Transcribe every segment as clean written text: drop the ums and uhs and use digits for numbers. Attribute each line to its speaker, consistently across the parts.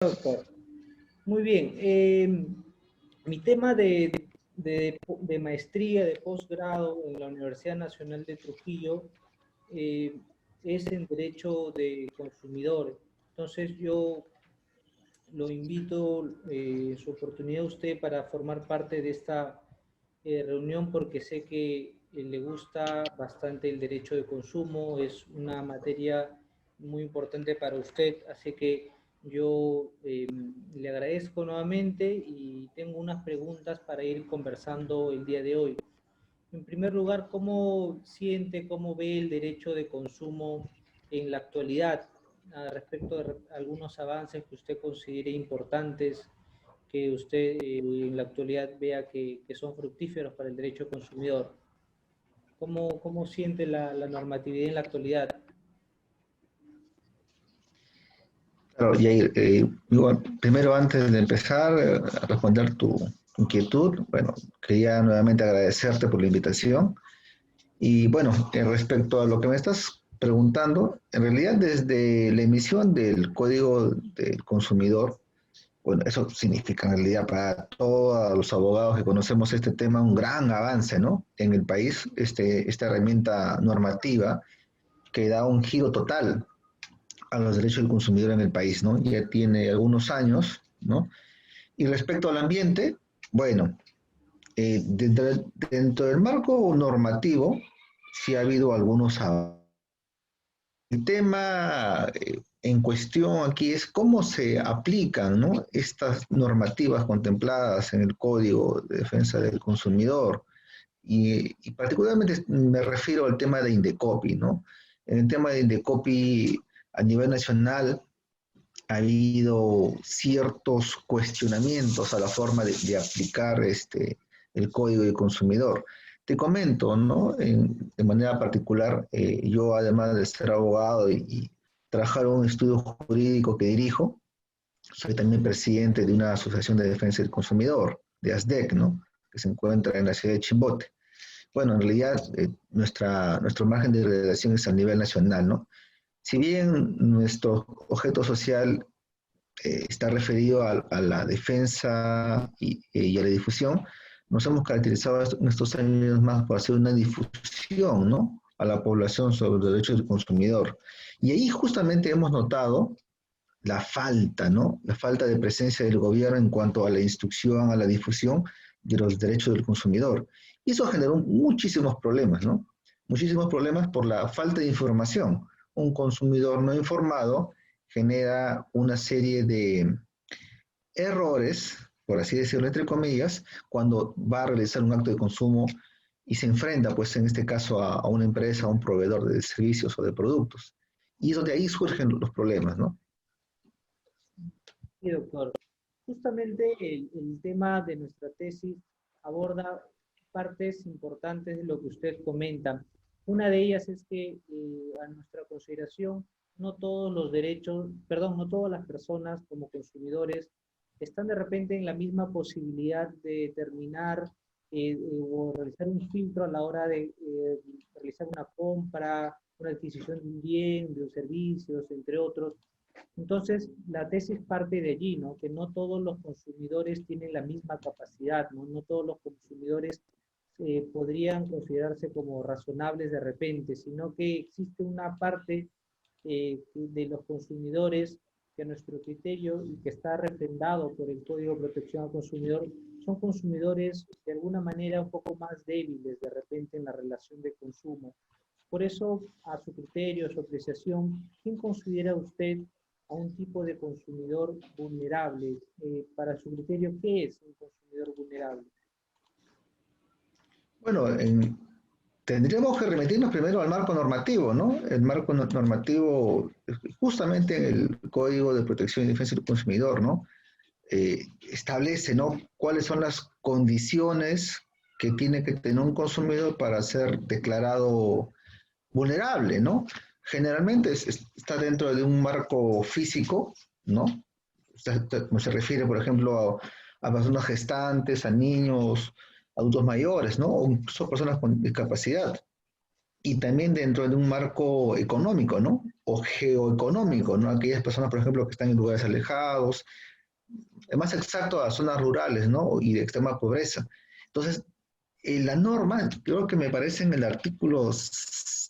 Speaker 1: Doctor. Muy bien. Mi tema de maestría, de posgrado en la Universidad Nacional de Trujillo es en Derecho de Consumidor. Entonces yo lo invito en su oportunidad a usted para formar parte de esta reunión porque sé que le gusta bastante el derecho de consumo, es una materia muy importante para usted, así que yo le agradezco nuevamente y tengo unas preguntas para ir conversando el día de hoy. En primer lugar, ¿cómo siente, cómo ve el derecho de consumo en la actualidad respecto de algunos avances que usted considere importantes, que usted en la actualidad vea que son fructíferos para el derecho consumidor? ¿Cómo siente la normatividad en la actualidad?
Speaker 2: Claro, Yair, primero antes de empezar a responder tu inquietud, bueno, quería nuevamente agradecerte por la invitación. Y bueno, respecto a lo que me estás preguntando, en realidad desde la emisión del Código del Consumidor, bueno, eso significa en realidad para todos los abogados que conocemos este tema un gran avance, ¿no? En el país, esta herramienta normativa que da un giro total a los derechos del consumidor en el país, ¿no? Ya tiene algunos años, ¿no? Y respecto al ambiente, bueno, dentro del marco normativo, sí ha habido algunos avances. El tema en cuestión aquí es cómo se aplican, ¿no?, estas normativas contempladas en el Código de Defensa del Consumidor. Y particularmente me refiero al tema de Indecopi, ¿no? En el tema de Indecopi a nivel nacional ha habido ciertos cuestionamientos a la forma de aplicar el Código del Consumidor. Te comento, ¿no? De manera particular, yo además de ser abogado y trabajar en un estudio jurídico que dirijo, soy también presidente de una asociación de defensa del consumidor, de ASDEC, ¿no?, que se encuentra en la ciudad de Chimbote. Bueno, en realidad nuestro margen de relación es a nivel nacional, ¿no? Si bien nuestro objeto social está referido a la defensa y a la difusión, nos hemos caracterizado en estos años más por hacer una difusión, ¿no?, a la población sobre los derechos del consumidor. Y ahí justamente hemos notado la falta, ¿no?, la falta de presencia del gobierno en cuanto a la instrucción, a la difusión de los derechos del consumidor. Y eso generó muchísimos problemas, ¿no? Muchísimos problemas por la falta de información. Un consumidor no informado genera una serie de errores, por así decirlo, entre comillas, cuando va a realizar un acto de consumo y se enfrenta, pues en este caso, a una empresa, a un proveedor de servicios o de productos. Y es donde ahí surgen los problemas, ¿no?
Speaker 1: Sí, doctor. Justamente el tema de nuestra tesis aborda partes importantes de lo que usted comenta. Una de ellas es que a nuestra consideración no todos los derechos, perdón, no todas las personas como consumidores están de repente en la misma posibilidad de determinar o realizar un filtro a la hora de realizar una compra, una adquisición de un bien, de un servicio, entre otros. Entonces, la tesis parte de allí, ¿no? Que no todos los consumidores tienen la misma capacidad, ¿no? No todos los consumidores podrían considerarse como razonables de repente, sino que existe una parte de los consumidores que a nuestro criterio y que está refrendado por el Código de Protección al Consumidor, son consumidores de alguna manera un poco más débiles de repente en la relación de consumo. Por eso, a su criterio, a su apreciación, ¿quién considera usted a un tipo de consumidor vulnerable? Para su criterio, ¿qué es un consumidor vulnerable?
Speaker 2: Bueno, tendríamos que remitirnos primero al marco normativo, ¿no? El marco normativo, justamente en el Código de Protección y Defensa del Consumidor, ¿no? Establece, ¿no?, cuáles son las condiciones que tiene que tener un consumidor para ser declarado vulnerable, ¿no? Generalmente está dentro de un marco físico, ¿no? Se refiere, por ejemplo, a personas gestantes, a niños, adultos mayores, ¿no? O incluso personas con discapacidad. y también dentro de un marco económico, ¿no? O geoeconómico, ¿no? Aquellas personas, por ejemplo, que están en lugares alejados, es más exacto a zonas rurales, ¿no? Y de extrema pobreza. Entonces, la norma, creo que me parece en el artículo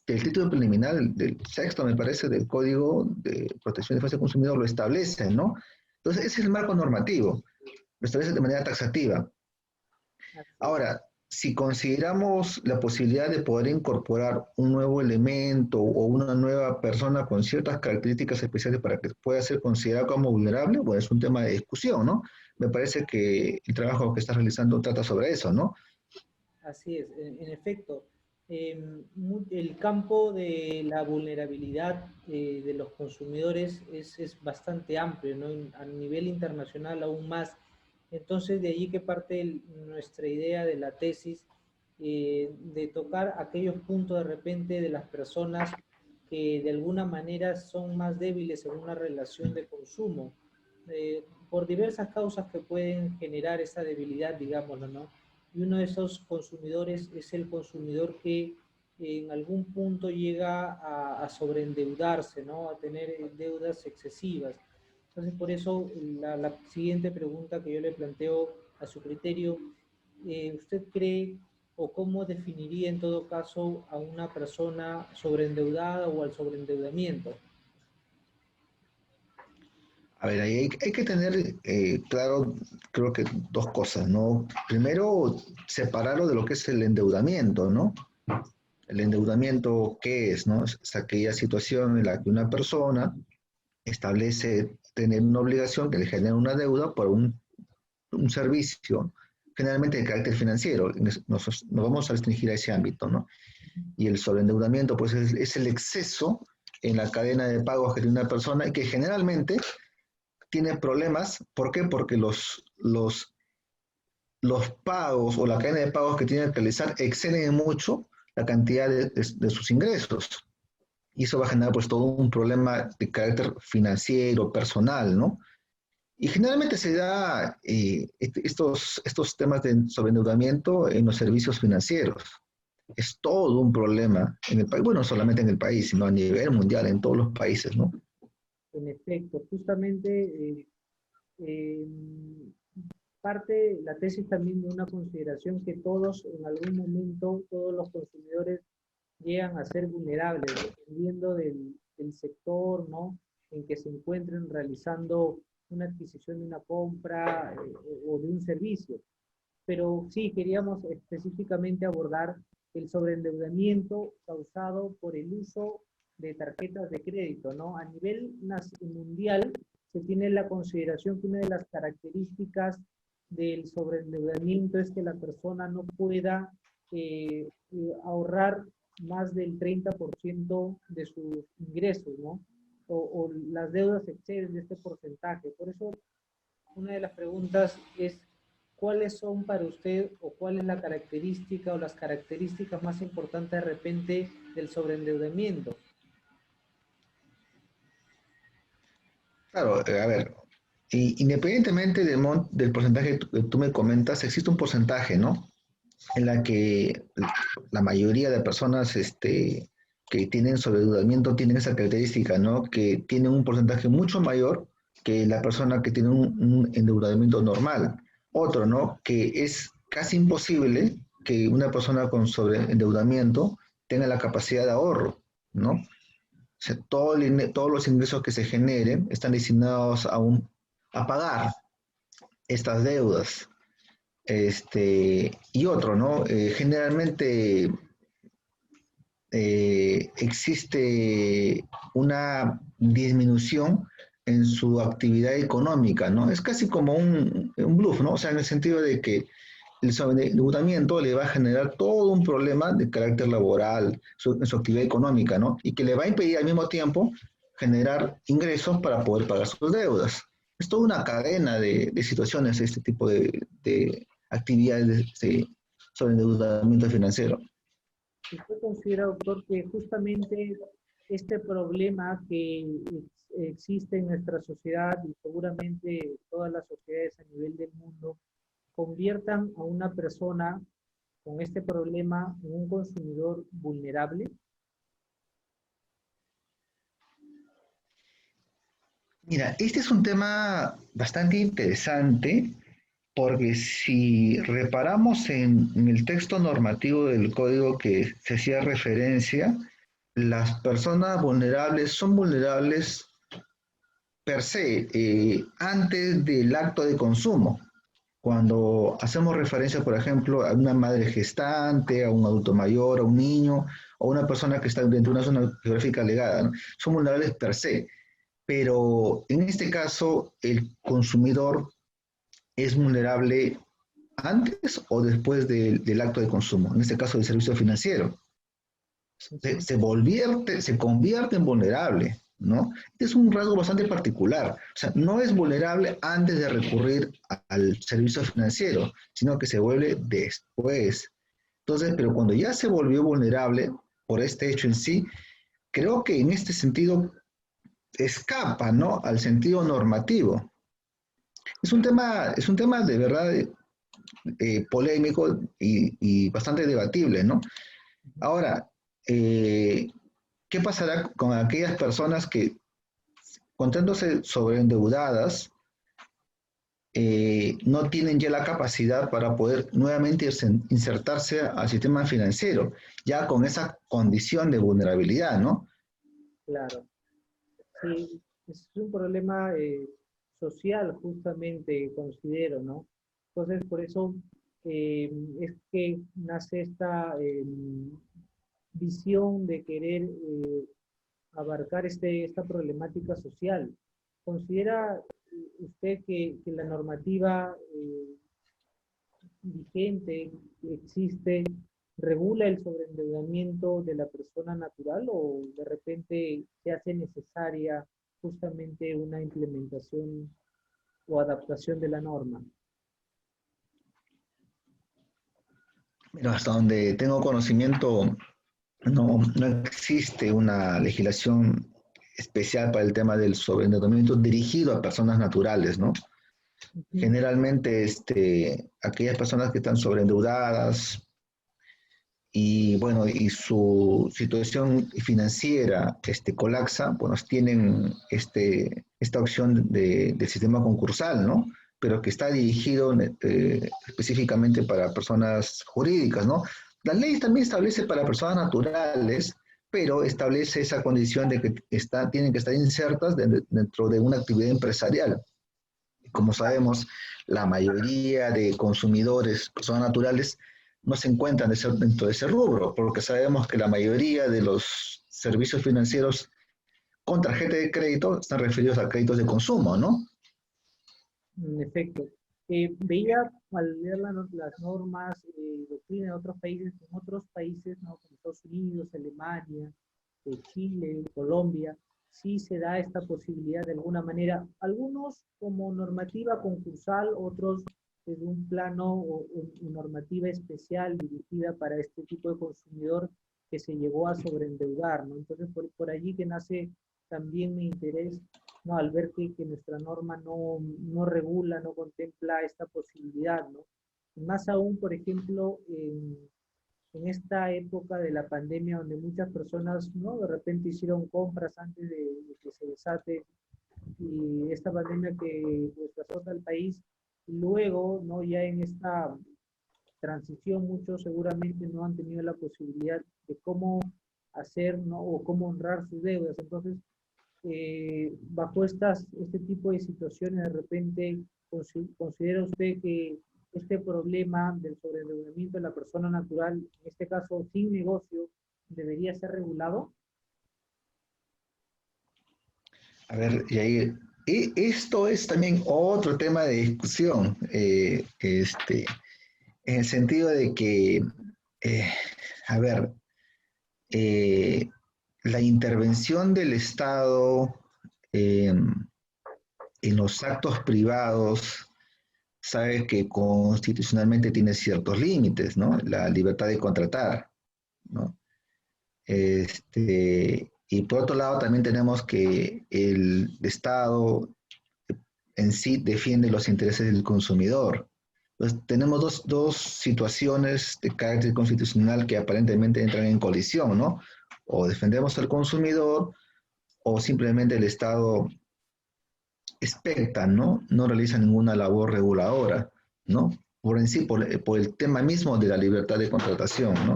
Speaker 2: del título preliminar, del sexto, me parece, del Código de Protección y Defensa del Consumidor, lo establece, ¿no? Entonces, ese es el marco normativo, lo establece de manera taxativa.
Speaker 1: Así es.
Speaker 2: Ahora, si consideramos la posibilidad de poder incorporar un nuevo elemento o una nueva persona con ciertas características especiales para que pueda ser considerado como vulnerable, bueno, es un tema de discusión, ¿no? Me parece que el trabajo que estás realizando trata sobre eso, ¿no?
Speaker 1: Así es, en efecto, el campo de la vulnerabilidad de los consumidores es bastante amplio, ¿no? A nivel internacional aún más. Entonces, de allí que parte nuestra idea de la tesis, de tocar aquellos puntos de repente de las personas que de alguna manera son más débiles en una relación de consumo, por diversas causas que pueden generar esa debilidad, digámoslo, ¿no? Y uno de esos consumidores es el consumidor que en algún punto llega a sobreendeudarse, ¿no? A tener deudas excesivas. Entonces, por eso la siguiente pregunta que yo le planteo a su criterio, ¿usted cree o cómo definiría en todo caso a una persona sobreendeudada o al sobreendeudamiento?
Speaker 2: A ver, ahí hay que tener claro, creo que dos cosas, ¿no? Primero, separarlo de lo que es el endeudamiento, ¿no? El endeudamiento, ¿qué es, no? Es aquella situación en la que una persona establece tener una obligación que le genera una deuda por un servicio, generalmente de carácter financiero. Nos vamos a restringir a ese ámbito, ¿no? Y el sobreendeudamiento, pues es el exceso en la cadena de pagos que tiene una persona y que generalmente tiene problemas. ¿Por qué? Porque los pagos o la cadena de pagos que tiene que realizar exceden mucho la cantidad de sus ingresos. Y eso va a generar pues todo un problema de carácter financiero, personal, ¿no? Y generalmente se da estos temas de sobreendeudamiento en los servicios financieros. Es todo un problema en el país, bueno, no solamente en el país, sino a nivel mundial, en todos los países, ¿no?
Speaker 1: En efecto, justamente eh, parte la tesis también de una consideración que todos, en algún momento, todos los consumidores llegan a ser vulnerables, dependiendo del sector, ¿no? En que se encuentren realizando una adquisición de una compra o de un servicio. Pero sí queríamos específicamente abordar el sobreendeudamiento causado por el uso de tarjetas de crédito, ¿no? A nivel mundial se tiene la consideración que una de las características del sobreendeudamiento es que la persona no pueda ahorrar más del 30% de sus ingresos, ¿no? O las deudas exceden de este porcentaje. Por eso, una de las preguntas es, ¿cuáles son para usted o cuál es la característica o las características más importantes de repente del sobreendeudamiento?
Speaker 2: Claro, a ver, independientemente del porcentaje que tú me comentas, existe un porcentaje, ¿no? En la que la mayoría de personas que tienen sobreendeudamiento tienen esa característica, ¿no? Que tienen un porcentaje mucho mayor que la persona que tiene un endeudamiento normal. Otro, ¿no? Que es casi imposible que una persona con sobreendeudamiento tenga la capacidad de ahorro, ¿no? O sea, todos los ingresos que se generen están destinados a pagar estas deudas. Y otro, ¿no? Generalmente existe una disminución en su actividad económica, ¿no? Es casi como un bluff, ¿no? O sea, en el sentido de que el sobreendeudamiento le va a generar todo un problema de carácter laboral en su actividad económica, ¿no? Y que le va a impedir al mismo tiempo generar ingresos para poder pagar sus deudas. Es toda una cadena de situaciones, este tipo de actividades de sobreendeudamiento financiero.
Speaker 1: ¿Usted considera, doctor, que justamente este problema que existe en nuestra sociedad y seguramente todas las sociedades a nivel del mundo conviertan a una persona con este problema en un consumidor vulnerable?
Speaker 2: Mira, este es un tema bastante interesante porque si reparamos en el texto normativo del código que se hacía referencia, las personas vulnerables son vulnerables per se antes del acto de consumo. Cuando hacemos referencia, por ejemplo, a una madre gestante, a un adulto mayor, a un niño, o a una persona que está dentro de una zona geográfica legada, ¿no? Son vulnerables per se. Pero en este caso, el consumidor es vulnerable antes o después del acto de consumo, en este caso del servicio financiero.
Speaker 1: Ujú.
Speaker 2: Se convierte en vulnerable, ¿no? Es un rasgo bastante particular. O sea, no es vulnerable antes de recurrir al servicio financiero, sino que se vuelve después. Entonces, pero cuando ya se volvió vulnerable por este hecho en sí, creo que en este sentido escapa, ¿no? Al sentido normativo. Es un tema de verdad polémico y bastante debatible, ¿no? Ahora, eh, ¿qué pasará con aquellas personas que, contándose sobreendeudadas, no tienen ya la capacidad para poder nuevamente insertarse al sistema financiero, ya con esa condición de vulnerabilidad, ¿no?
Speaker 1: Claro, sí, es un problema social justamente, considero, ¿no? Entonces, por eso es que nace esta visión de querer abarcar esta problemática social. ¿Considera usted que la normativa vigente que existe regula el sobreendeudamiento de la persona natural o de repente se hace necesaria justamente una implementación o adaptación de la norma?
Speaker 2: Pero hasta donde tengo conocimiento, no existe una legislación especial para el tema del sobreendeudamiento dirigido a personas naturales, ¿no?
Speaker 1: Ujú.
Speaker 2: Generalmente, aquellas personas que están sobreendeudadas y, bueno, y su situación financiera colapsa, pues tienen esta opción del sistema concursal, ¿no? Pero que está dirigido específicamente para personas jurídicas, ¿no? La ley también establece para personas naturales, pero establece esa condición de que tienen que estar insertas dentro de una actividad empresarial. Como sabemos, la mayoría de consumidores, personas naturales, no se encuentran dentro de ese rubro, porque sabemos que la mayoría de los servicios financieros con tarjeta de crédito están referidos a créditos de consumo, ¿no?
Speaker 1: En efecto, veía al leer las normas, doctrina de otros países, en otros países, ¿no? Como Estados Unidos, Alemania, Chile, Colombia, sí se da esta posibilidad de alguna manera, algunos como normativa concursal, otros desde un plano o normativa especial dirigida para este tipo de consumidor que se llegó a sobreendeudar, ¿no? Entonces, por allí que nace también mi interés, ¿no? Al ver que nuestra norma no regula, no contempla esta posibilidad, ¿no? Y más aún, por ejemplo, en esta época de la pandemia donde muchas personas, ¿no? De repente hicieron compras antes de que se desate y esta pandemia que pues, azota al país, y luego, ¿no? Ya en esta transición muchos seguramente no han tenido la posibilidad de cómo hacer, ¿no? O cómo honrar sus deudas. Entonces, bajo este tipo de situaciones, de repente, ¿considera usted que este problema del sobreendeudamiento de la persona natural, en este caso sin negocio, debería ser regulado?
Speaker 2: A ver, Yair, esto es también otro tema de discusión, en el sentido de que, eh, a ver, eh, la intervención del Estado eh, en los actos privados, sabe que constitucionalmente tiene ciertos límites, ¿no? La libertad de contratar, ¿no? Y por otro lado también tenemos que el Estado en sí defiende los intereses del consumidor. Pues tenemos dos situaciones de carácter constitucional que aparentemente entran en colisión, ¿no? O defendemos al consumidor o simplemente el Estado especta, ¿no? No realiza ninguna labor reguladora, ¿no? Por en sí, por el tema mismo de la libertad de contratación, ¿no?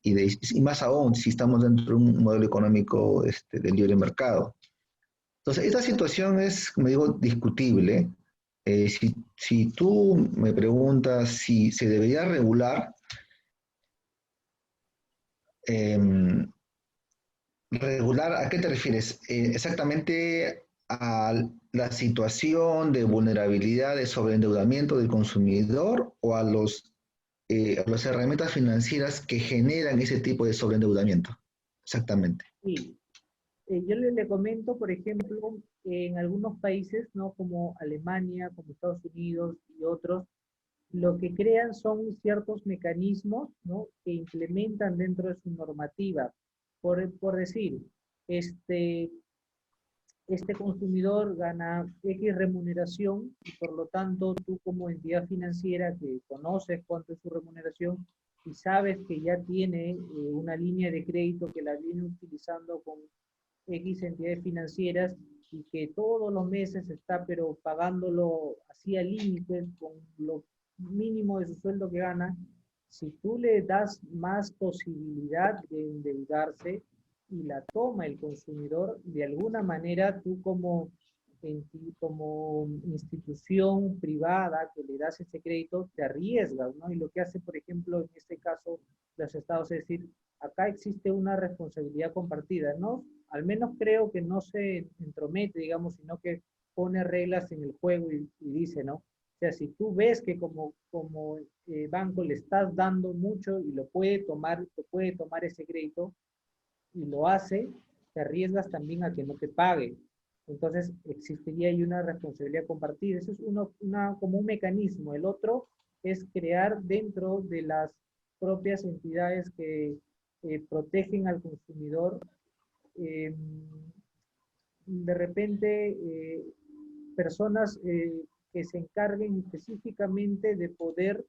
Speaker 2: Y más aún si estamos dentro de un modelo económico de libre mercado. Entonces, esta situación es, como digo, discutible. Si tú me preguntas si se debería regular, eh, regular, ¿a qué te refieres? Exactamente a la situación de vulnerabilidad, de sobreendeudamiento del consumidor o a las herramientas financieras que generan ese tipo de sobreendeudamiento. Exactamente.
Speaker 1: Sí, yo le comento, por ejemplo, en algunos países, ¿no? Como Alemania, como Estados Unidos y otros, lo que crean son ciertos mecanismos, ¿no? Que implementan dentro de su normativa. Por decir, este, este consumidor gana X remuneración y por lo tanto tú como entidad financiera que conoces cuánto es su remuneración y sabes que ya tiene una línea de crédito que la viene utilizando con X entidades financieras y que todos los meses está pero pagándolo así al límite con lo mínimo de su sueldo que gana, si tú le das más posibilidad de endeudarse y la toma el consumidor, de alguna manera tú como institución privada que le das ese crédito, te arriesgas, ¿no? Y lo que hace, por ejemplo, en este caso, los estados, es decir, acá existe una responsabilidad compartida, ¿no? Al menos creo que no se entromete, digamos, sino que pone reglas en el juego y dice, ¿no? O sea, si tú ves que como banco le estás dando mucho y lo puede tomar ese crédito y lo hace, te arriesgas también a que no te pague. Entonces, existiría ahí una responsabilidad compartida. Eso es como un mecanismo. El otro es crear dentro de las propias entidades que protegen al consumidor eh, de repente personas que se encarguen específicamente de poder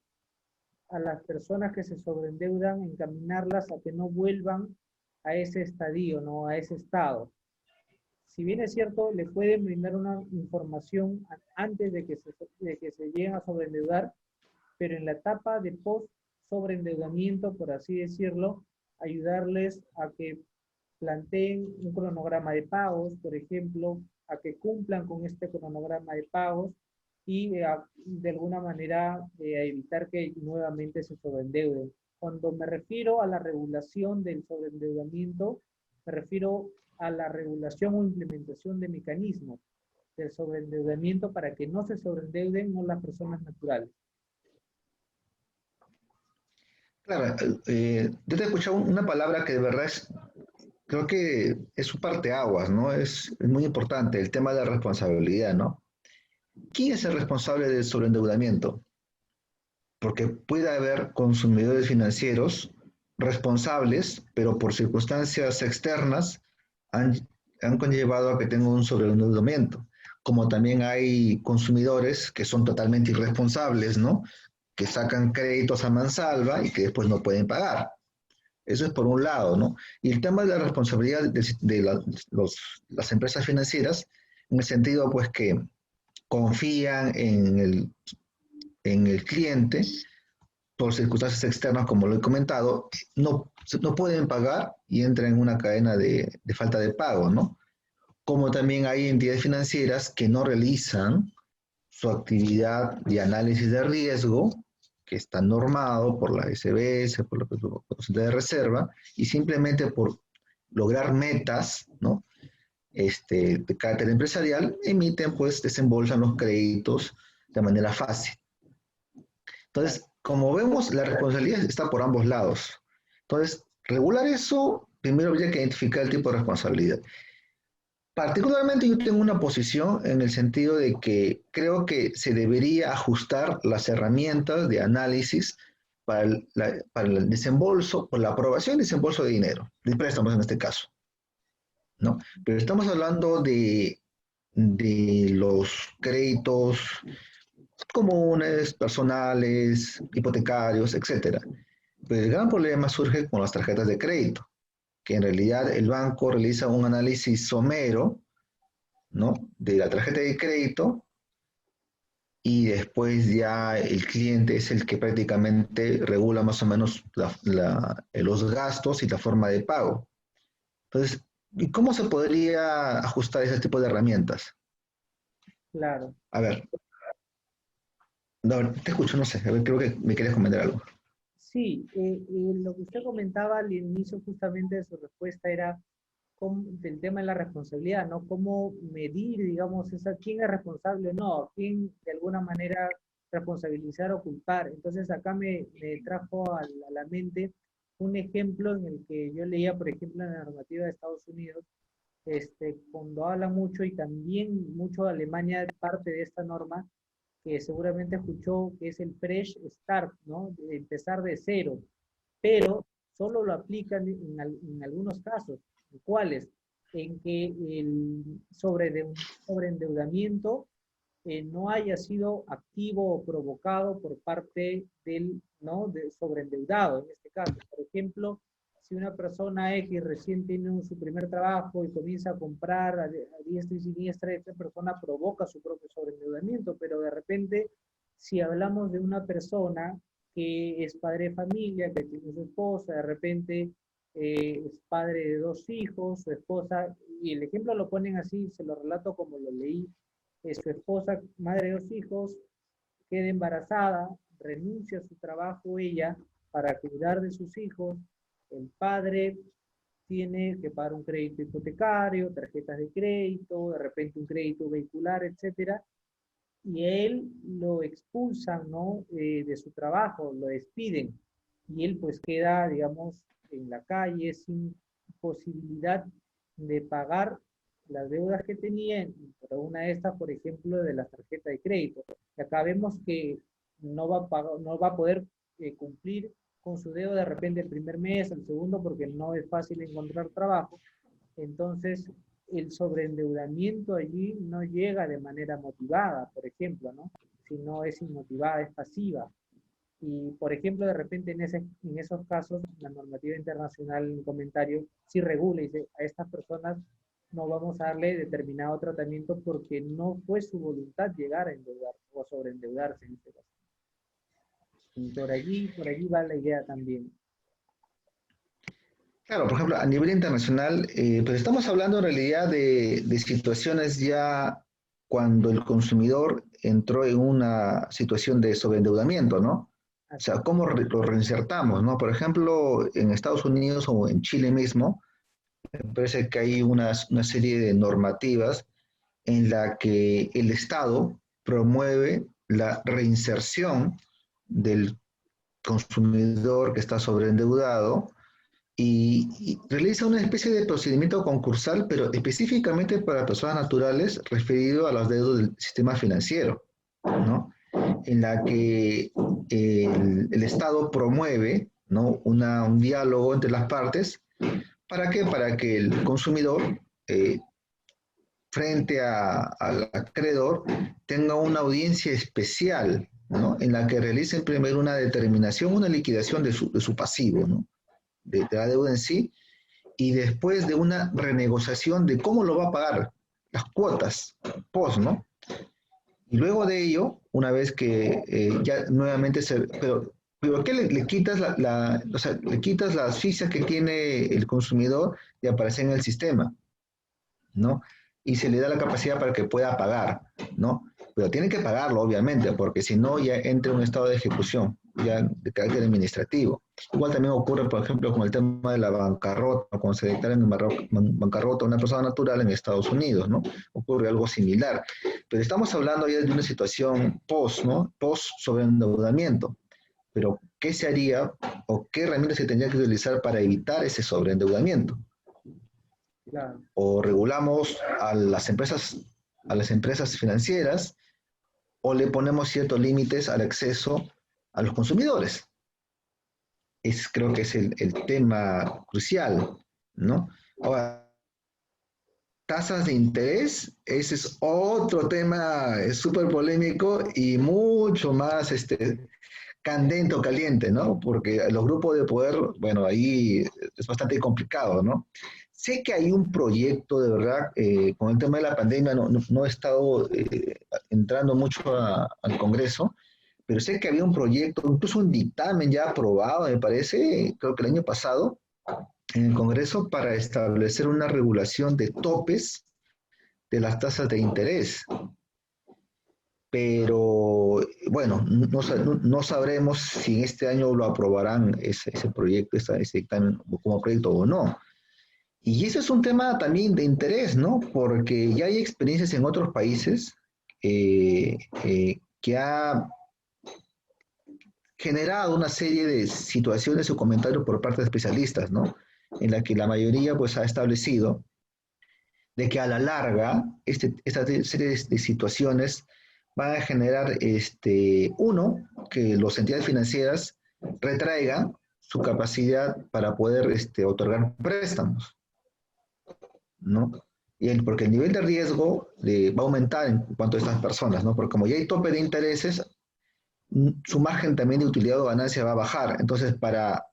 Speaker 1: a las personas que se sobreendeudan, encaminarlas a que no vuelvan a ese estadio, ¿no? A ese estado. Si bien es cierto, le pueden brindar una información antes de que se lleguen a sobreendeudar, pero en la etapa de post sobreendeudamiento, por así decirlo, ayudarles a que planteen un cronograma de pagos, por ejemplo, a que cumplan con este cronograma de pagos y de alguna manera a evitar que nuevamente se sobreendeuden. Cuando me refiero a la regulación del sobreendeudamiento, me refiero a la regulación o implementación de mecanismos del sobreendeudamiento para que no se sobreendeuden no las personas naturales.
Speaker 2: Claro, yo te he escuchado una palabra que de verdad creo que es su parteaguas, ¿no? Es muy importante, el tema de la responsabilidad, ¿no? ¿Quién es el responsable del sobreendeudamiento? Porque puede haber consumidores financieros responsables, pero por circunstancias externas han, han conllevado a que tenga un sobreendeudamiento. Como también hay consumidores que son totalmente irresponsables, ¿no? Que sacan créditos a mansalva y que después no pueden pagar. Eso es por un lado, ¿no? Y el tema de la responsabilidad las empresas financieras, en el sentido, pues, que confían en el cliente por circunstancias externas, como lo he comentado, no pueden pagar y entran en una cadena de falta de pago, ¿no? Como también hay entidades financieras que no realizan su actividad de análisis de riesgo, que está normado por la SBS, por la Sociedad de Reserva, y simplemente por lograr metas, ¿no? De carácter empresarial, emiten, pues, desembolsan los créditos de manera fácil. Entonces, como vemos, la responsabilidad está por ambos lados. Entonces, regular eso, primero habría que identificar el tipo de responsabilidad. Particularmente yo tengo una posición en el sentido de que creo que se debería ajustar las herramientas de análisis para el desembolso, por la aprobación y desembolso de dinero, de préstamos en este caso, ¿no? Pero estamos hablando de los créditos comunes, personales, hipotecarios, etcétera. Pero el gran problema surge con las tarjetas de crédito, que en realidad el banco realiza un análisis somero, ¿no?, de la tarjeta de crédito, y después ya el cliente es el que prácticamente regula más o menos los gastos y la forma de pago. Entonces, ¿y cómo se podría ajustar ese tipo de herramientas?
Speaker 1: Claro.
Speaker 2: A ver, no, te escucho, no sé, a ver, creo que me querías comentar algo.
Speaker 1: Sí, lo que usted comentaba al inicio justamente de su respuesta era del tema de la responsabilidad, ¿no? Cómo medir, digamos, quién es responsable o no, quién de alguna manera responsabilizar o culpar. Entonces acá me trajo a la mente un ejemplo en el que yo leía, por ejemplo, en la normativa de Estados Unidos, cuando habla mucho y también mucho de Alemania, parte de esta norma, que seguramente escuchó, que es el Fresh Start, ¿no? De empezar de cero, pero solo lo aplican en algunos casos. ¿Cuáles? En que el sobreendeudamiento no haya sido activo o provocado por parte del, ¿no?, de sobreendeudado, en este caso. Por ejemplo, si una persona X recién tiene su primer trabajo y comienza a comprar a diestra y siniestra, esta persona provoca su propio sobreendeudamiento, pero de repente, si hablamos de una persona que es padre de familia, que tiene su esposa, de repente es padre de 2 hijos, su esposa, y el ejemplo lo ponen así, se lo relato como lo leí, su esposa, madre de 2 hijos, queda embarazada, renuncia a su trabajo ella para cuidar de sus hijos, el padre tiene que pagar un crédito hipotecario, tarjetas de crédito, de repente un crédito vehicular, etcétera, y él lo expulsan, ¿no?, de su trabajo, lo despiden, y él pues queda, digamos, en la calle sin posibilidad de pagar las deudas que tenía, pero una de estas, por ejemplo, de la tarjeta de crédito. Y acá vemos que no va a poder cumplir con su deuda de repente el primer mes, el segundo, porque no es fácil encontrar trabajo. Entonces, el sobreendeudamiento allí no llega de manera motivada, por ejemplo, ¿no? Si no es inmotivada, es pasiva. Y, por ejemplo, de repente en esos casos, la normativa internacional en comentario sí regula y dice, a estas personas no vamos a darle determinado tratamiento porque no fue su voluntad llegar a endeudar o sobreendeudarse en este caso. Y por allí va la idea también.
Speaker 2: Claro, por ejemplo, a nivel internacional, pues estamos hablando en realidad de situaciones ya cuando el consumidor entró en una situación de sobreendeudamiento, ¿no? O
Speaker 1: Así,
Speaker 2: sea, ¿cómo lo reinsertamos, no? Por ejemplo, en Estados Unidos o en Chile mismo, me parece que hay una serie de normativas en la que el Estado promueve la reinserción del consumidor que está sobreendeudado y realiza una especie de procedimiento concursal, pero específicamente para personas naturales referido a los deudas del sistema financiero, ¿no? En la que el Estado promueve, ¿no?, un diálogo entre las partes. ¿Para qué? Para que el consumidor, frente al acreedor, tenga una audiencia especial, ¿no?, en la que realicen primero una determinación, una liquidación de su pasivo, ¿no?, de la deuda en sí, y después de una renegociación de cómo lo va a pagar, las cuotas post, ¿no? Y luego de ello, una vez que ya nuevamente se... pero ¿qué le quitas o sea, le quitas las fichas que tiene el consumidor de aparecer en el sistema, ¿no? Y se le da la capacidad para que pueda pagar, ¿no? Pero tiene que pagarlo, obviamente, porque si no ya entra en un estado de ejecución, ya de carácter administrativo. Igual también ocurre, por ejemplo, con el tema de la bancarrota, cuando se declara en bancarrota una persona natural en Estados Unidos, ¿no? Ocurre algo similar. Pero estamos hablando ya de una situación post, ¿no? Post sobreendeudamiento. Pero, ¿qué se haría o qué herramientas se tendría que utilizar para evitar ese sobreendeudamiento?
Speaker 1: claro.
Speaker 2: O regulamos a las empresas financieras, o le ponemos ciertos límites al acceso a los consumidores. Creo que es el tema crucial, ¿no? Ahora, tasas de interés, ese es otro tema súper polémico y mucho más candente o caliente, ¿no? Porque los grupos de poder, bueno, ahí es bastante complicado, ¿no? Sé que hay un proyecto, de verdad, con el tema de la pandemia no he estado entrando mucho al Congreso, pero sé que había un proyecto, incluso un dictamen ya aprobado, me parece, creo que el año pasado, en el Congreso para establecer una regulación de topes de las tasas de interés. Pero bueno, no sabremos si en este año lo aprobarán ese proyecto, ese dictamen como proyecto o no. Y ese es un tema también de interés, ¿no? Porque ya hay experiencias en otros países que ha generado una serie de situaciones o comentarios por parte de especialistas, ¿no? En la que la mayoría pues ha establecido de que a la larga esta serie de situaciones van a generar, uno, que las entidades financieras retraigan su capacidad para poder otorgar préstamos, ¿no? Porque el nivel de riesgo va a aumentar en cuanto a estas personas, ¿no? Porque como ya hay tope de intereses, su margen también de utilidad o ganancia va a bajar. Entonces, para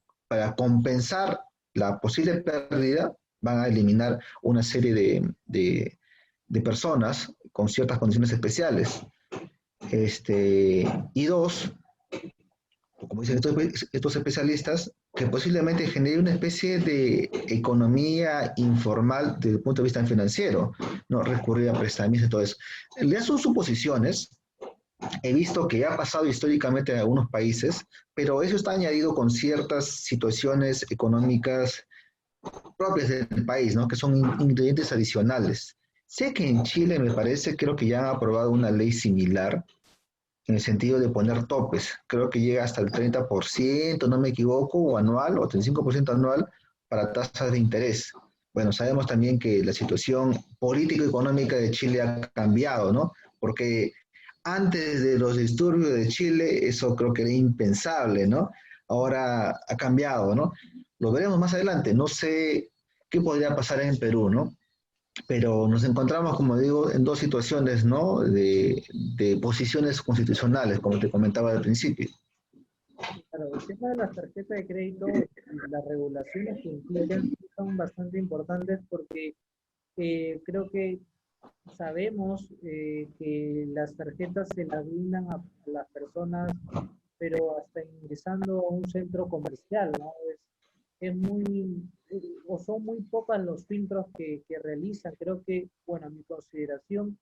Speaker 2: compensar la posible pérdida, van a eliminar una serie de personas con ciertas condiciones especiales. Y dos, como dicen estos especialistas, que posiblemente genere una especie de economía informal desde el punto de vista financiero, no recurrir a prestamistas y todo eso. Ya son suposiciones. He visto que ha pasado históricamente en algunos países, pero eso está añadido con ciertas situaciones económicas propias del país, ¿no? Que son ingredientes adicionales. Sé que en Chile, me parece, creo que ya han aprobado una ley similar en el sentido de poner topes. Creo que llega hasta el 30%, no me equivoco, o anual, o 35% anual para tasas de interés. Bueno, sabemos también que la situación político-económica de Chile ha cambiado, ¿no? Porque antes de los disturbios de Chile, eso creo que era impensable, ¿no? Ahora ha cambiado, ¿no? Lo veremos más adelante. No sé qué podría pasar en Perú, ¿no? Pero nos encontramos, como digo, en dos situaciones, ¿no? De posiciones constitucionales, como te comentaba al principio.
Speaker 1: Claro, el tema de las tarjetas de crédito y las regulaciones que implican sí son bastante importantes porque creo que sabemos que las tarjetas se las brindan a las personas, pero hasta ingresando a un centro comercial, ¿no? Es muy, o son muy pocas los filtros que realizan. Creo que, bueno, a mi consideración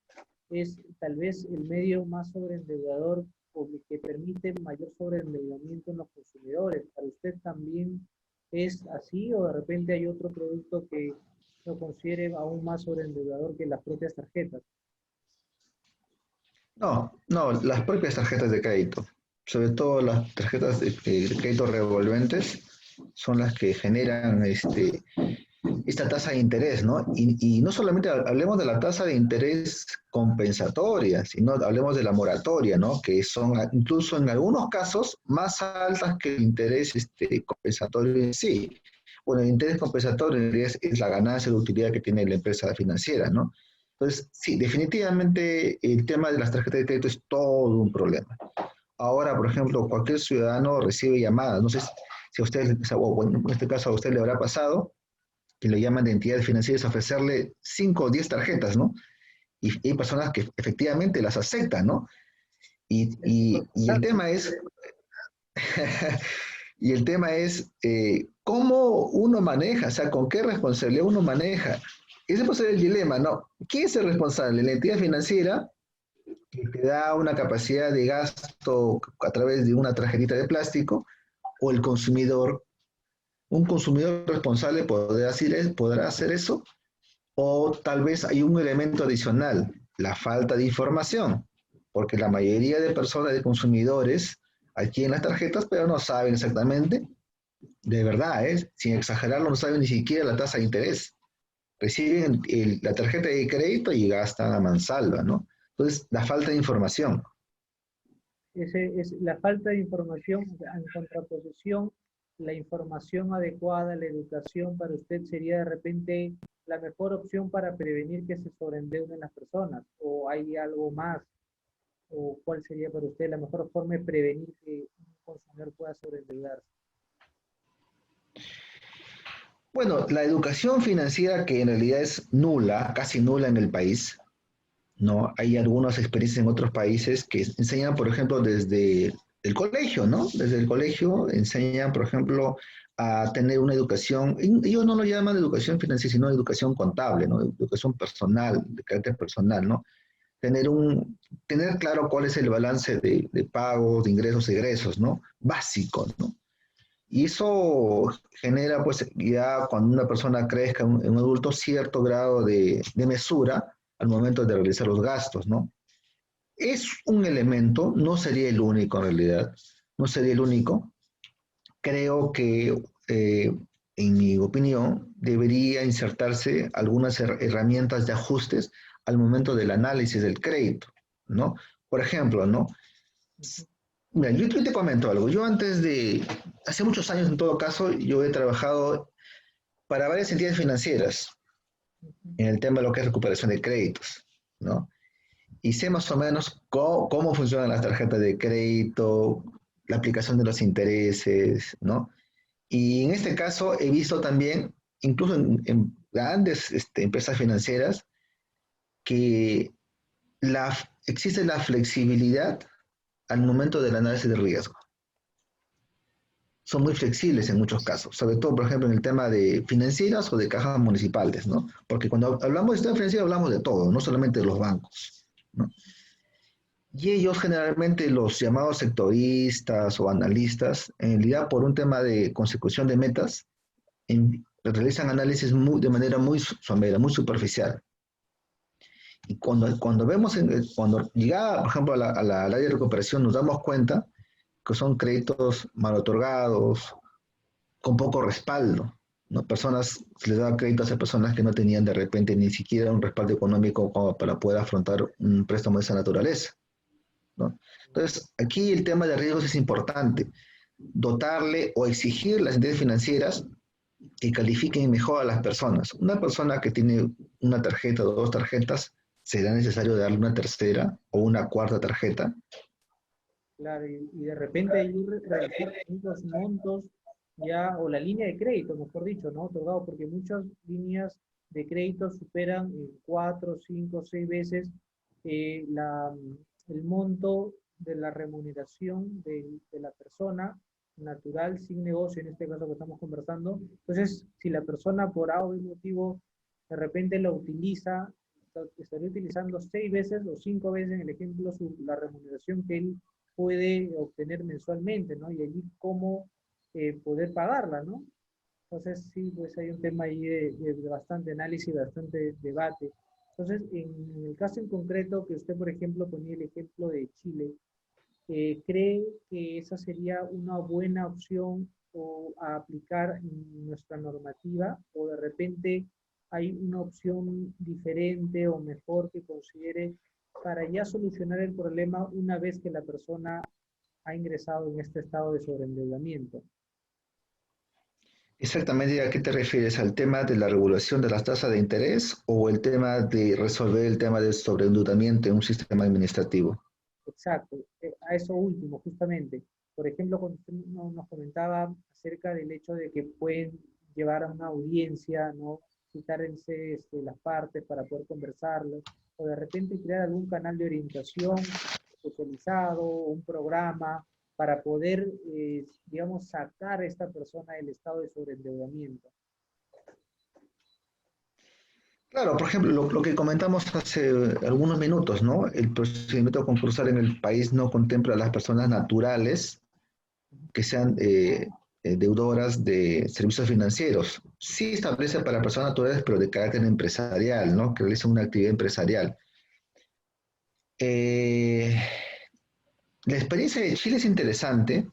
Speaker 1: es tal vez el medio más sobreendeudador o que permite mayor sobreendeudamiento en los consumidores. ¿Para usted también es así o de repente hay otro producto que lo considere aún más sobreendeudador que las propias tarjetas?
Speaker 2: No, las propias tarjetas de crédito, sobre todo las tarjetas de crédito revolventes, son las que generan esta tasa de interés, ¿no? Y no solamente hablemos de la tasa de interés compensatoria, sino hablemos de la moratoria, ¿no? Que son incluso en algunos casos más altas que el interés compensatorio en sí. Bueno, el interés compensatorio en realidad es la ganancia de utilidad que tiene la empresa financiera, ¿no? Entonces, sí, definitivamente el tema de las tarjetas de crédito es todo un problema. Ahora, por ejemplo, cualquier ciudadano recibe llamadas, no sé si a usted, o bueno, en este caso a usted le habrá pasado, que lo llaman de entidades financieras a ofrecerle 5 o 10 tarjetas, ¿no? Y hay personas que efectivamente las aceptan, ¿no? Y el tema es, y el tema es cómo uno maneja, o sea, con qué responsabilidad uno maneja. Ese puede ser el dilema, ¿no? ¿Quién es el responsable? ¿La entidad financiera que te da una capacidad de gasto a través de una tarjetita de plástico o el consumidor? ¿Un consumidor responsable podrá hacer eso? O tal vez hay un elemento adicional, la falta de información, porque la mayoría de personas, de consumidores, adquieren las tarjetas, pero no saben exactamente, de verdad, sin exagerarlo, no saben ni siquiera la tasa de interés. Reciben la tarjeta de crédito y gastan a mansalva, ¿no? Entonces, la falta de información.
Speaker 1: Es la falta de información en contraposición la información adecuada, la educación para usted sería de repente la mejor opción para prevenir que se sobreendeuden las personas? ¿O hay algo más? ¿O cuál sería para usted la mejor forma de prevenir que un consumidor pueda sobreendeudarse?
Speaker 2: Bueno, la educación financiera que en realidad es nula, casi nula en el país, ¿no? Hay algunas experiencias en otros países que enseñan, por ejemplo, desde el colegio, ¿no? Desde el colegio enseñan, por ejemplo, a tener una educación, ellos no lo llaman educación financiera, sino educación contable, ¿no? Educación personal, de carácter personal, ¿no? Tener claro cuál es el balance de pagos, de ingresos, egresos, ¿no? Básico, ¿no? Y eso genera, pues, ya cuando una persona crezca, un adulto, cierto grado de mesura al momento de realizar los gastos, ¿no? Es un elemento, no sería el único en realidad, no sería el único. Creo que, en mi opinión, debería insertarse algunas herramientas de ajustes al momento del análisis del crédito, ¿no? Por ejemplo, ¿no? Mira, yo te comento algo. Hace muchos años en todo caso, yo he trabajado para varias entidades financieras en el tema de lo que es recuperación de créditos, ¿no? Y sé más o menos cómo funcionan las tarjetas de crédito, la aplicación de los intereses, ¿no? Y en este caso he visto también, incluso en grandes empresas financieras, que existe la flexibilidad al momento del análisis de riesgo. Son muy flexibles en muchos casos, sobre todo, por ejemplo, en el tema de financieras o de cajas municipales, ¿no? Porque cuando hablamos de sistema financiero hablamos de todo, no solamente de los bancos, ¿no? Y ellos generalmente, los llamados sectoristas o analistas, en realidad por un tema de consecución de metas, realizan análisis de manera muy somera, muy superficial. Y cuando vemos, cuando llega, por ejemplo, al área de recuperación, nos damos cuenta que son créditos mal otorgados, con poco respaldo, ¿no? Se les daba créditos a personas que no tenían de repente ni siquiera un respaldo económico como para poder afrontar un préstamo de esa naturaleza, ¿no? Entonces, aquí el tema de riesgos es importante, dotarle o exigir a las entidades financieras que califiquen mejor a las personas. Una persona que tiene una tarjeta o dos tarjetas, será necesario darle una tercera o una cuarta tarjeta.
Speaker 1: Claro, y de repente ahí revisar los montos ya, o la línea de crédito, mejor dicho, ¿no? Otorgado, porque muchas líneas de crédito superan 4, 5, 6 veces el monto de la remuneración de la persona natural sin negocio, en este caso que estamos conversando. Entonces, si la persona por algún motivo de repente lo utiliza, estaría utilizando 6 veces o 5 veces, en el ejemplo, la remuneración que él puede obtener mensualmente, ¿no? Y allí cómo poder pagarla, ¿no? Entonces, sí, pues hay un tema ahí de bastante análisis, bastante debate. Entonces, en el caso en concreto que usted, por ejemplo, ponía el ejemplo de Chile, ¿cree que esa sería una buena opción o a aplicar en nuestra normativa? ¿O de repente hay una opción diferente o mejor que considere para ya solucionar el problema una vez que la persona ha ingresado en este estado de sobreendeudamiento?
Speaker 2: Exactamente, ¿a qué te refieres? ¿Al tema de la regulación de las tasas de interés o el tema de resolver el tema del sobreendeudamiento en un sistema administrativo?
Speaker 1: Exacto, a eso último, justamente. Por ejemplo, cuando usted nos comentaba acerca del hecho de que pueden llevar a una audiencia, ¿no? Citarse las partes para poder conversarlo, o de repente crear algún canal de orientación especializado, un programa para poder, digamos, sacar a esta persona del estado de sobreendeudamiento.
Speaker 2: Claro, por ejemplo, lo que comentamos hace algunos minutos, ¿no? El procedimiento concursal en el país no contempla a las personas naturales que sean deudoras de servicios financieros. Sí establece para personas naturales, pero de carácter empresarial, ¿no? Que realicen una actividad empresarial. Eh, la experiencia de Chile es interesante,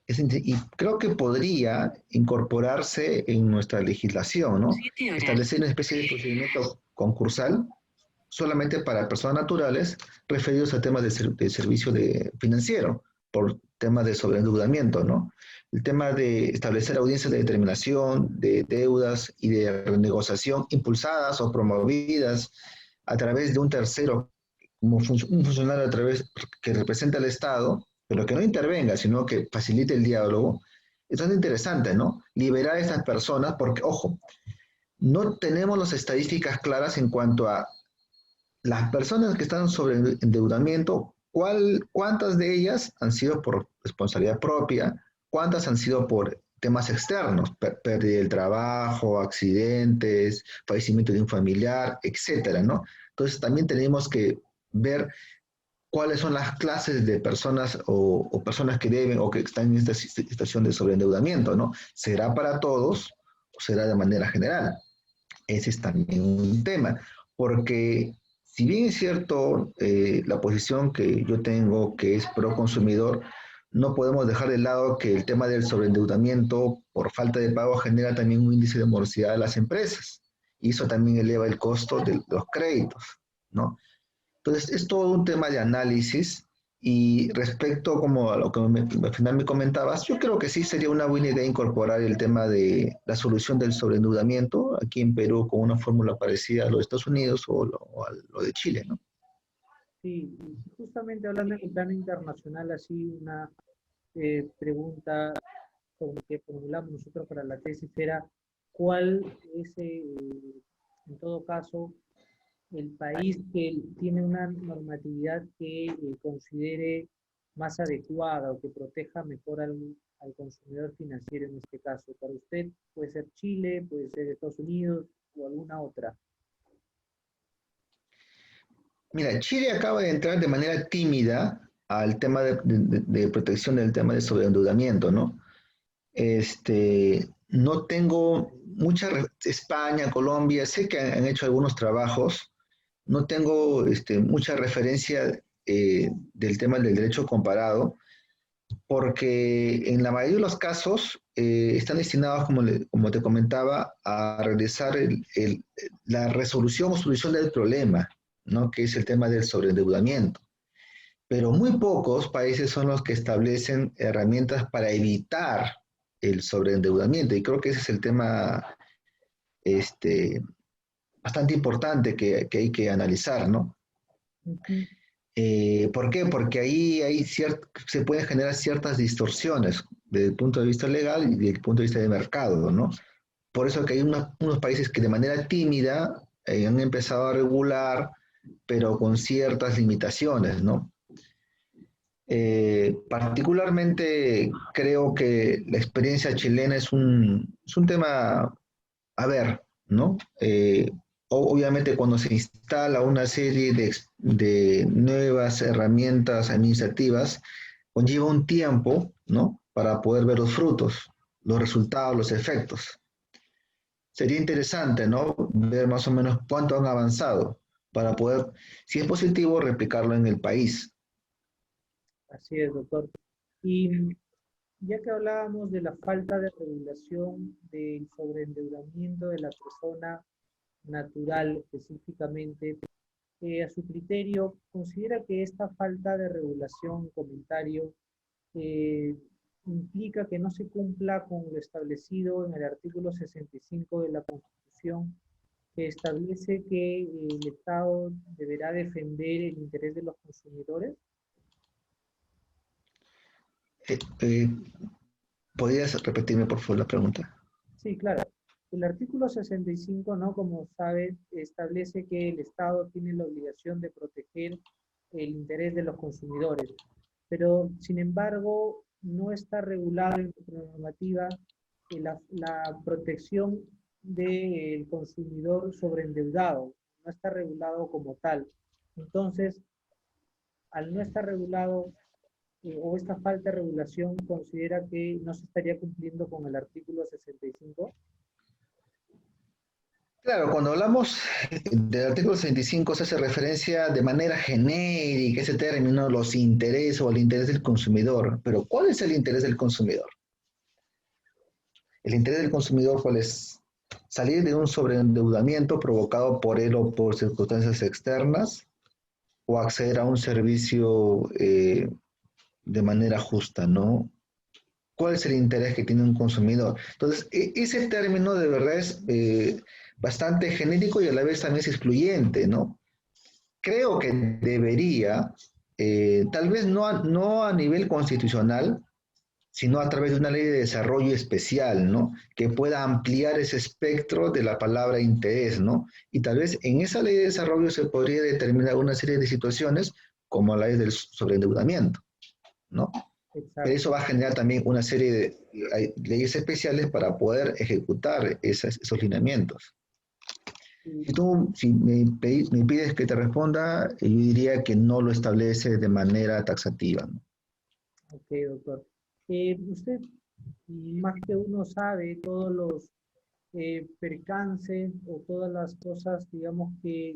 Speaker 2: y creo que podría incorporarse en nuestra legislación, ¿no? Establecer una especie de procedimiento concursal solamente para personas naturales referidos a temas de servicio financiero, por temas de sobreendeudamiento, ¿no? El tema de establecer audiencias de determinación de deudas y de renegociación impulsadas o promovidas a través de un tercero, como un funcionario a través que representa al Estado, pero que no intervenga, sino que facilite el diálogo. Eso es interesante, ¿no? Liberar a estas personas, porque, ojo, no tenemos las estadísticas claras en cuanto a las personas que están sobre endeudamiento, ¿cuántas de ellas han sido por responsabilidad propia? ¿Cuántas han sido por temas externos? Pérdida del trabajo, accidentes, fallecimiento de un familiar, etcétera, ¿no? Entonces también tenemos que ver cuáles son las clases de personas o personas que deben o que están en esta situación de sobreendeudamiento, ¿no? ¿Será para todos o será de manera general? Ese es también un tema, porque si bien es cierto la posición que yo tengo, que es pro consumidor, no podemos dejar de lado que el tema del sobreendeudamiento por falta de pago genera también un índice de morosidad de las empresas, y eso también eleva el costo de los créditos, ¿no? Entonces, es todo un tema de análisis y respecto como a lo que al final me comentabas, yo creo que sí sería una buena idea incorporar el tema de la solución del sobreendeudamiento aquí en Perú con una fórmula parecida a los Estados Unidos o a lo de Chile, ¿no?
Speaker 1: Sí, y justamente hablando en el plano internacional, así una pregunta como que formulamos nosotros para la tesis era, ¿cuál es, en todo caso, el país que tiene una normatividad que considere más adecuada o que proteja mejor al consumidor financiero en este caso? Para usted puede ser Chile, puede ser Estados Unidos o alguna otra.
Speaker 2: Mira, Chile acaba de entrar de manera tímida al tema de protección del tema de sobreendeudamiento, ¿no? No tengo España, Colombia, sé que han hecho algunos trabajos, no tengo mucha referencia del tema del derecho comparado, porque en la mayoría de los casos están destinados, como te comentaba, a realizar la resolución o solución del problema, ¿no? Que es el tema del sobreendeudamiento. Pero muy pocos países son los que establecen herramientas para evitar el sobreendeudamiento, y creo que ese es el tema este, bastante importante que hay que analizar, ¿no?
Speaker 1: Ujú.
Speaker 2: ¿Por qué? Porque ahí se pueden generar ciertas distorsiones desde el punto de vista legal y desde el punto de vista de mercado, ¿no? Por eso que hay unos países que de manera tímida han empezado a regular, pero con ciertas limitaciones, ¿no? Particularmente creo que la experiencia chilena es un tema a ver, ¿no? Obviamente cuando se instala una serie de nuevas herramientas administrativas, conlleva un tiempo, ¿no? Para poder ver los frutos, los resultados, los efectos. Sería interesante, ¿no? Ver más o menos cuánto han avanzado para poder, si es positivo, replicarlo en el país.
Speaker 1: Así es, doctor. Y ya que hablábamos de la falta de regulación del sobreendeudamiento de la persona natural específicamente, a su criterio, ¿considera que esta falta de regulación, comentario, eh, implica que no se cumpla con lo establecido en el artículo 65 de la Constitución, que establece que el Estado deberá defender el interés de los consumidores?
Speaker 2: Eh, eh, ¿Podrías repetirme, por favor, la pregunta?
Speaker 1: Sí, claro. El artículo 65, ¿no? Como sabe, establece que el Estado tiene la obligación de proteger el interés de los consumidores, pero sin embargo no está regulado en nuestra normativa la protección del consumidor sobreendeudado, no está regulado como tal. Entonces, al no estar regulado o esta falta de regulación, considera que no se estaría cumpliendo con el artículo 65.
Speaker 2: Claro, cuando hablamos del artículo 65 se hace referencia de manera genérica a ese término, los intereses o el interés del consumidor. Pero ¿cuál es el interés del consumidor? El interés del consumidor, ¿cuál es? Salir de un sobreendeudamiento provocado por él o por circunstancias externas, o acceder a un servicio de manera justa, ¿no? ¿Cuál es el interés que tiene un consumidor? Entonces, ese término de verdad es bastante genérico y a la vez también es excluyente, ¿no? Creo que debería, tal vez no a nivel constitucional, sino a través de una ley de desarrollo especial, ¿no? Que pueda ampliar ese espectro de la palabra interés, ¿no? Y tal vez en esa ley de desarrollo se podría determinar una serie de situaciones como la ley del sobreendeudamiento, ¿no? Pero
Speaker 1: Exacto.
Speaker 2: eso va a generar también una serie de leyes especiales para poder ejecutar esos lineamientos.
Speaker 1: Y,
Speaker 2: Si tú me pides que te responda, yo diría que no lo establece de manera taxativa, ¿no?
Speaker 1: ok, doctor. Usted, más que uno sabe, todos los percances o todas las cosas, digamos, que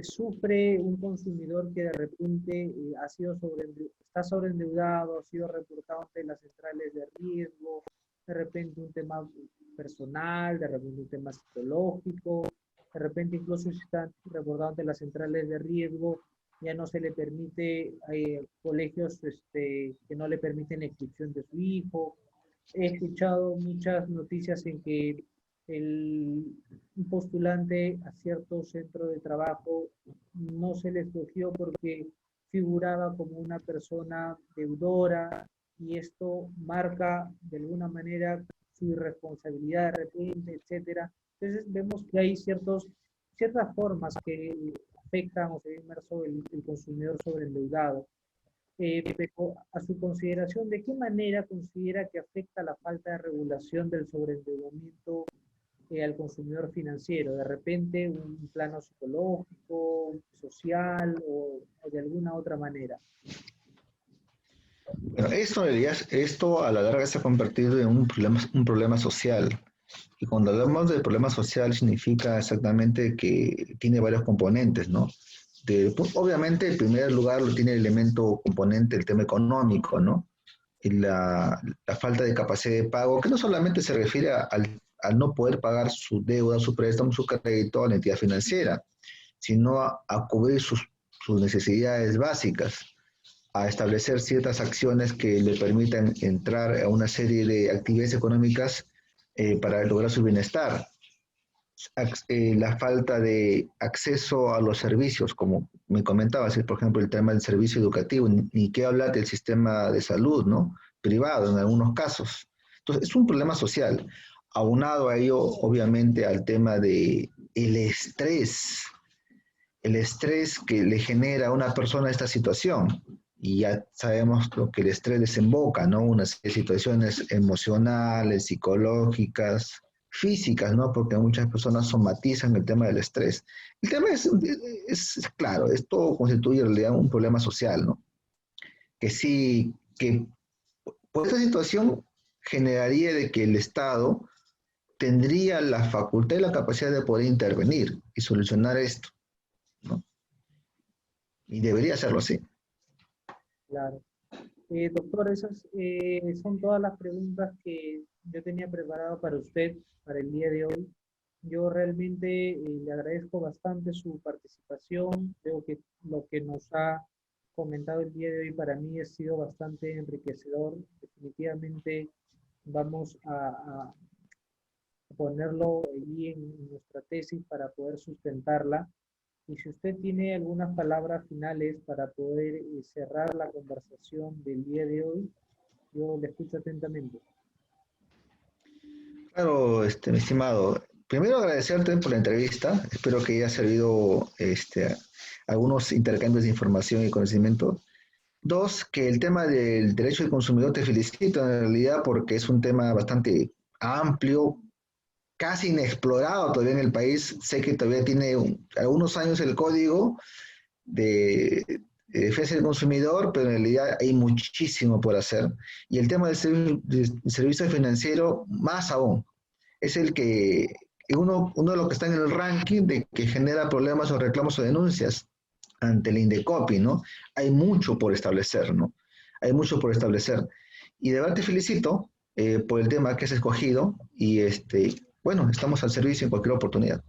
Speaker 1: sufre un consumidor que de repente está sobreendeudado, ha sido reportado ante las centrales de riesgo, de repente un tema personal, de repente un tema psicológico, de repente incluso si está reportado ante las centrales de riesgo, ya no se le permite, hay colegios que no le permiten la inscripción de su hijo. He escuchado muchas noticias en que un postulante a cierto centro de trabajo no se le escogió porque figuraba como una persona deudora y esto marca de alguna manera su irresponsabilidad de repente, etcétera. Entonces vemos que hay ciertas formas que afectan o se ve inmerso el consumidor sobreendeudado. Pero a su consideración, ¿de qué manera considera que afecta la falta de regulación del sobreendeudamiento al consumidor financiero? De repente, un plano psicológico, social o de alguna otra manera.
Speaker 2: Bueno, esto a la larga se ha convertido en un problema social. Y cuando hablamos de problema social significa exactamente que tiene varios componentes, ¿no? Pues, obviamente, en primer lugar, lo tiene el elemento componente, el tema económico, ¿no? Y la falta de capacidad de pago, que no solamente se refiere al no poder pagar su deuda, su préstamo, su crédito a la entidad financiera, sino a cubrir sus necesidades básicas, a establecer ciertas acciones que le permitan entrar a una serie de actividades económicas para lograr su bienestar. La falta de acceso a los servicios, como me comentabas, por ejemplo, el tema del servicio educativo, ni qué hablar del sistema de salud, ¿no? Privado en algunos casos. Entonces, es un problema social. Aunado a ello, obviamente, al tema de el estrés que le genera a una persona esta situación. Y ya sabemos lo que el estrés desemboca, ¿no? Unas situaciones emocionales, psicológicas, físicas, ¿no? Porque muchas personas somatizan el tema del estrés. El tema es claro, esto constituye en realidad un problema social, ¿no? Que sí, que por esta situación generaría de que el Estado tendría la facultad y la capacidad de poder intervenir y solucionar esto, ¿no? Y debería hacerlo así.
Speaker 1: Claro. Doctor, esas son todas las preguntas que yo tenía preparado para usted para el día de hoy. Yo realmente le agradezco bastante su participación. Creo que lo que nos ha comentado el día de hoy para mí ha sido bastante enriquecedor. Definitivamente vamos a ponerlo allí en nuestra tesis para poder sustentarla. Y si usted tiene algunas palabras finales para poder cerrar la conversación del día de hoy, yo le escucho atentamente.
Speaker 2: Claro, mi estimado. Primero agradecerte por la entrevista. Espero que haya servido algunos intercambios de información y conocimiento. Dos, que el tema del derecho del consumidor te felicito en realidad porque es un tema bastante amplio, casi inexplorado todavía en el país. Sé que todavía tiene algunos años el código de, de defensa del consumidor, pero en realidad hay muchísimo por hacer. Y el tema del servicio financiero, más aún, es el que uno de los que está en el ranking de que genera problemas o reclamos o denuncias ante el Indecopi, ¿no? Hay mucho por establecer, ¿no? Hay mucho por establecer. Y de verdad te felicito por el tema que has escogido y bueno, estamos al servicio en cualquier oportunidad.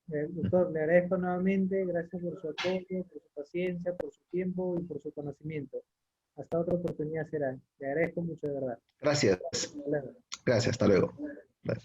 Speaker 1: Doctor, le agradezco nuevamente, gracias por su apoyo, por su paciencia, por su tiempo y por su conocimiento. Hasta otra oportunidad será. Le agradezco mucho, de verdad.
Speaker 2: Gracias.
Speaker 1: Hasta luego.
Speaker 2: Gracias, hasta luego. Bye.